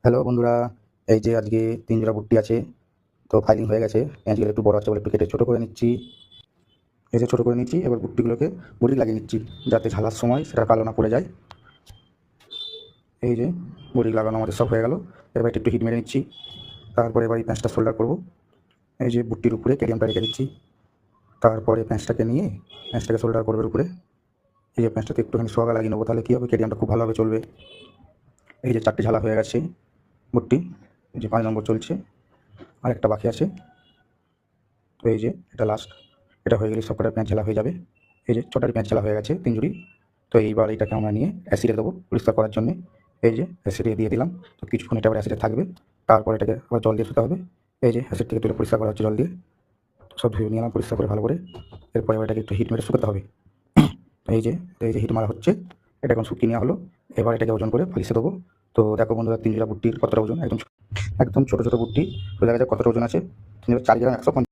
Hello বন্ধুরা, এই যে আজকে ৩ জোড়া বুট্টি আছে। তো ফাইলিং হয়ে গেছে। পেঁয়াজগুলো একটু বড় আছে বলে একটু কেটে ছোটো করে নিচ্ছি। এই যে ছোটো করে নিচ্ছি, এবার বুট্টিগুলোকে বড়ি লাগিয়ে নিচ্ছি যাতে ঝালার সময় সেটা কালো না পড়ে যায়। এই যে বড়ি লাগানো আমাদের সব হয়ে গেল। এবার একটু হিট মেরে নিচ্ছি। তারপরে এবার এই প্যাঁচটা শোল্ডার করবো। এই যে বুট্টির উপরে কেডিয়ামটা রেখে দিচ্ছি। তারপরে প্যাঁচটাকে নিয়ে প্যাঁচটাকে শোল্ডার করবে উপরে। এই যে প্যাঁচটাতে একটুখানি সোয়াগা লাগিয়ে নেবো, তাহলে কী হবে, কেডিয়ামটা খুব ভালোভাবে চলবে। এই যে 4টে ঝালা হয়ে গেছে বুট্টি। এই যে 5 নম্বর চলছে, আর একটা বাকি আছে। তো এই যে এটা লাস্ট, এটা হয়ে গেলে সবকটা পেঁয়াজ ঝালা হয়ে যাবে। এই যে ছোটারি পেঁয়াজ ঝালা হয়ে গেছে 3 জুড়ি। তো এইবার এটাকে আমরা নিয়ে অ্যাসিডে দেবো পরিষ্কার করার জন্য। এই যে অ্যাসিডে দিয়ে দিলাম। তো কিছুক্ষণ এটা আবার অ্যাসিডে থাকবে। তারপর এটাকে আবার জল দিয়ে ধুতে হবে। এই যে অ্যাসিড থেকে তুলে পরিষ্কার করা হচ্ছে জল দিয়ে। তো সব ধুয়ে নিলাম পরিষ্কার করে ভালো করে। এরপরে এবার এটাকে একটু হিট মেরে শুকাতে হবে। এই যে হিট মারা হচ্ছে, এটা এখন শুকিয়ে নেওয়া হলো। এবার এটাকে ওজন করে পালিশে দেবো। তো দেখো বন্ধুরা, 3 জোড়া বুট্টির কতটা ওজন, একদম ছোটো ছোটো বুট্টি। তো দেখা যায় কতটা ওজন আছে। 3 জোড়া 4 গ্রাম 150।